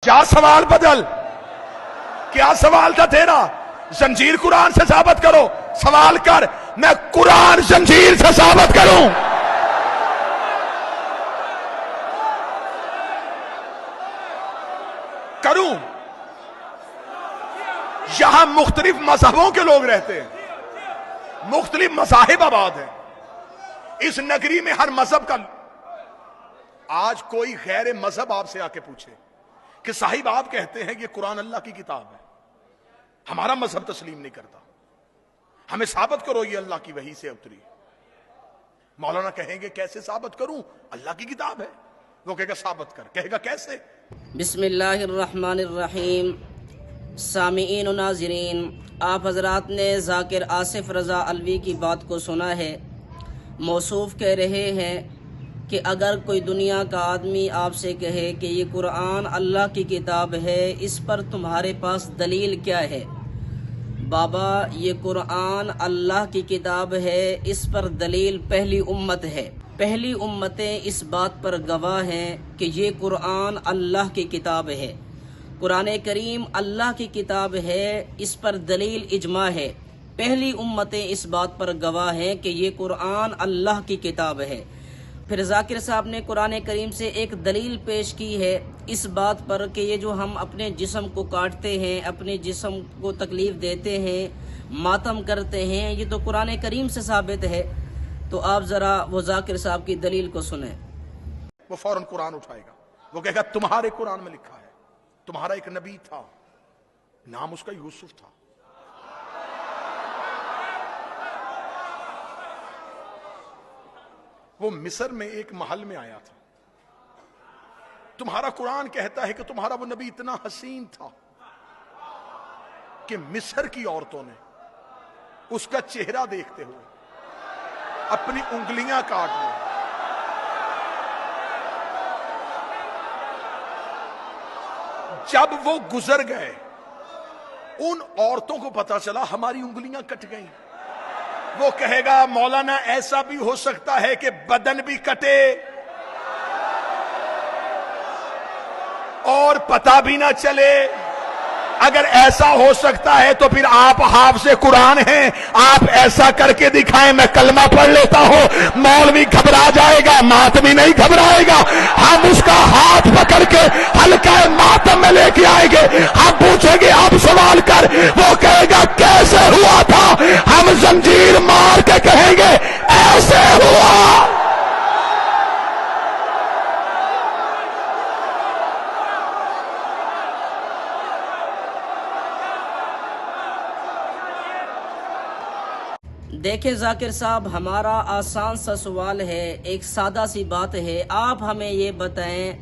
کیا سوال بدل؟ کیا سوال تھا تیرا؟ زنجیر قرآن سے ثابت کرو. سوال کر، میں قرآن زنجیر سے ثابت کروں. کروں. یہاں مختلف مذہبوں کے لوگ رہتے ہیں، مختلف مذاہب آباد ہیں اس نگری میں. ہر مذہب کا آج کوئی غیر مذہب آپ سے آ کے پوچھے کہ صاحب آپ کہتے ہیں یہ قرآن اللہ کی کتاب ہے، ہمارا مذہب تسلیم نہیں کرتا، ہمیں ثابت کرو یہ اللہ کی وحی سے اتری. مولانا کہیں گے کیسے ثابت کروں؟ اللہ کی کتاب ہے. وہ کہے گا ثابت کر. کہے گا کیسے؟ بسم اللہ الرحمن الرحیم. سامعین و ناظرین، آپ حضرات نے ذاکر آصف رضا علوی کی بات کو سنا ہے. موصوف کہہ رہے ہیں کہ اگر کوئی دنیا کا آدمی آپ سے کہے کہ یہ قرآن اللہ کی کتاب ہے، اس پر تمہارے پاس دلیل کیا ہے؟ بابا، یہ قرآن اللہ کی کتاب ہے، اس پر دلیل پہلی امت ہے. پہلی امتیں اس بات پر گواہ ہیں کہ یہ قرآن اللہ کی کتاب ہے. قرآن کریم اللہ کی کتاب ہے، اس پر دلیل اجماع ہے. پہلی امتیں اس بات پر گواہ ہیں کہ یہ قرآن اللہ کی کتاب ہے. پھر ذاکر صاحب نے قرآن کریم سے ایک دلیل پیش کی ہے اس بات پر کہ یہ جو ہم اپنے جسم کو کاٹتے ہیں، اپنے جسم کو تکلیف دیتے ہیں، ماتم کرتے ہیں، یہ تو قرآن کریم سے ثابت ہے. تو آپ ذرا وہ ذاکر صاحب کی دلیل کو سنیں. وہ فوراً قرآن اٹھائے گا. وہ کہے گا تمہارے قرآن میں لکھا ہے تمہارا ایک نبی تھا، نام اس کا یوسف تھا. وہ مصر میں ایک محل میں آیا تھا. تمہارا قرآن کہتا ہے کہ تمہارا وہ نبی اتنا حسین تھا کہ مصر کی عورتوں نے اس کا چہرہ دیکھتے ہوئے اپنی انگلیاں کاٹ لی. جب وہ گزر گئے ان عورتوں کو پتا چلا ہماری انگلیاں کٹ گئیں. وہ کہے گا مولانا ایسا بھی ہو سکتا ہے کہ بدن بھی کٹے اور پتہ بھی نہ چلے. اگر ایسا ہو سکتا ہے تو پھر آپ حافظ قرآن ہیں، آپ ایسا کر کے دکھائیں، میں کلمہ پڑھ لیتا ہوں. مولوی گھبرا جائے گا، ماتمی نہیں گھبرائے گا. ہم اس کا ہاتھ پکڑ کے حلقہ ماتم میں لے کے آئیں گے. ہم پوچھیں گے اب سوال کر. وہ کہے گا کیسے ہوا تھا؟ ہم زنجیر مار کے کہیں گے ایسے ہوا. دیکھیں ذاکر صاحب، ہمارا آسان سا سوال ہے، ایک سادہ سی بات ہے. آپ ہمیں یہ بتائیں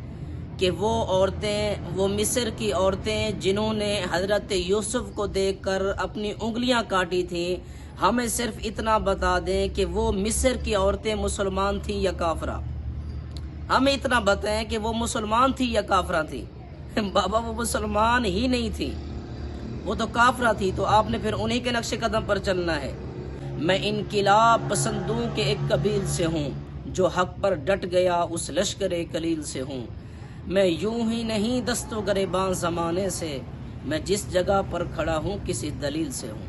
کہ وہ عورتیں، وہ مصر کی عورتیں جنہوں نے حضرت یوسف کو دیکھ کر اپنی انگلیاں کاٹی تھیں، ہمیں صرف اتنا بتا دیں کہ وہ مصر کی عورتیں مسلمان تھیں یا کافرہ. ہمیں اتنا بتائیں کہ وہ مسلمان تھی یا کافرہ تھی. بابا وہ مسلمان ہی نہیں تھی، وہ تو کافرہ تھی. تو آپ نے پھر انہی کے نقش قدم پر چلنا ہے. میں انقلاب پسندوں کے ایک قبیل سے ہوں، جو حق پر ڈٹ گیا اس لشکر قلیل سے ہوں. میں یوں ہی نہیں دست و گریباں زمانے سے، میں جس جگہ پر کھڑا ہوں کسی دلیل سے ہوں.